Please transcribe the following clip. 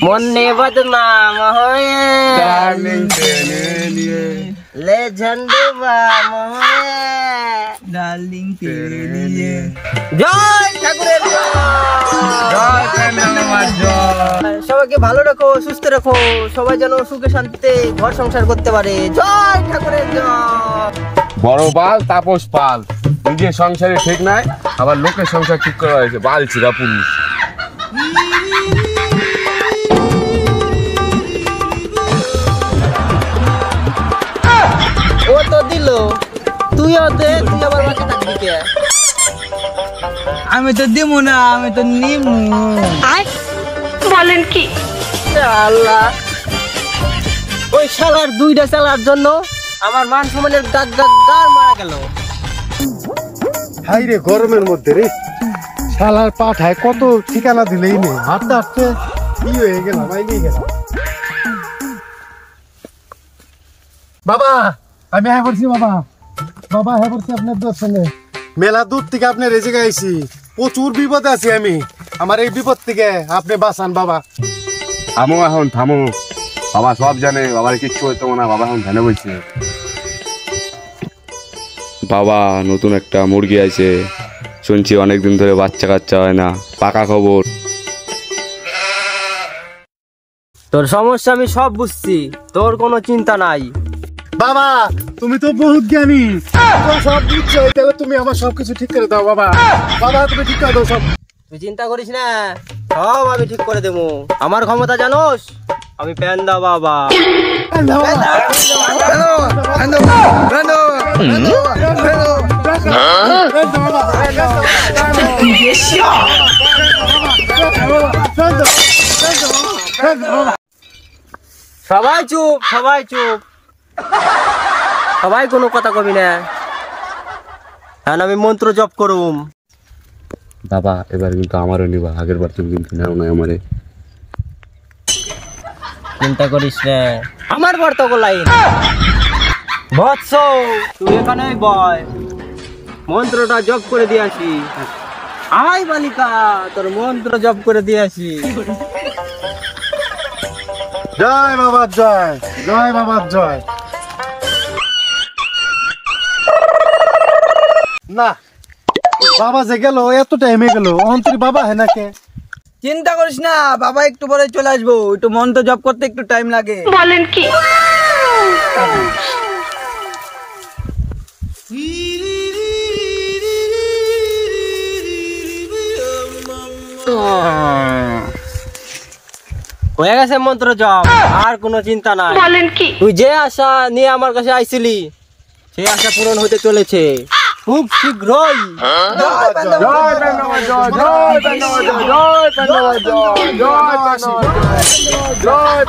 मुन्ने बदनाम होए डार्लिंग तेरे लिए ले झंडू बाम होए डार्लिंग तेरे लिए জয় ঠাকুরের জয় ধন্যবাদ জয় সবাইকে ভালো রাখো সুস্থ রাখো সবাই যেন সুখে শান্তিতে ঘর সংসার করতে পারে জয় ঠাকুরের জয় বড় বাল তাপস পাল নিজের সংসারে ঠিক নাই আবার লোকের সংসার ঠিক করা হয়েছে বাল ছিড়া পুরুষ ও তো দিল তুইও দে তুই আবার বাকি থাকবি কে আমি তো দিমু না আমি তো নিমু বলেন কি আল্লাহ ওই শালার দুইটা চালার জন্য আমার মান সম্মানের গাগ গাগ গার মারা গেল হাই রে গরমের মধ্যে রে শালার পাঠায় কত ঠিকানা দিলেই নেই হাঁটতে হাঁটতে কি হয়ে গেলাম আইলেই গেলাম বাবা আমি হ্যাঁ করছি বাবা বাবা হ্যাঁ করছি আপনার দর্শনে মেলা দূর থেকে আপনি রেজে গাইছি প্রচুর বিপদে আছি আমি আমার এই বিপদ থেকে আপনি বাঁচান বাবা থামো এখন থামো বাবা সব জানে বাবার কিচ্ছু হইতো না বাবা এখন ধ্যানে বলছে বাবা নতুন একটা মুরগি আছে শুনছি অনেকদিন ধরে বাচ্চা কাচ্চা হয় না পাকা খবর তোর সমস্যা আমি সব বুঝছি তোর কোনো চিন্তা নাই বাবা তুমি তো বহুত জ্ঞানী তুমি সব বুঝছো তাহলে তুমি আমার সবকিছু ঠিক করে দাও বাবা বাবা তুমি ঠিক করে দাও সব তুই চিন্তা করিস না সব আমি ঠিক করে দেবো আমার ক্ষমতা জানোস আমি পেন্দা বাবা সবাই চুপ সবাই চুপ সবাই কোনো কথা কবি না এখন আমি মন্ত্র জপ করুম বাবা এবার কিন্তু আমারও নিবা আগের বার তুমি কিন্তু নেও না আমারে চিন্তা করিস না আমার বর্তক লাইন বৎস তুই এখানে বয় মন্ত্রটা জপ করে দিয়ে আসি আয় বালিকা তোর মন্ত্র জপ করে দিয়ে আসি জয় বাবা জয় জয় বাবা জয় না বাবা যে গেল এত টাইমে গেল অন্তরি বাবা হ্যাঁ নাকে চিন্তা করিস না বাবা একটু পরে চলে আসবো একটু মন্ত্র জপ করতে একটু টাইম লাগে বলেন কি হয়ে গেছে মন্ত্র জপ আর কোনো চিন্তা নাই বলেন কি তুই যে আশা নিয়ে আমার কাছে আইছিলি সেই আশা পূরণ হতে চলেছে খুব শীঘ্রই জয়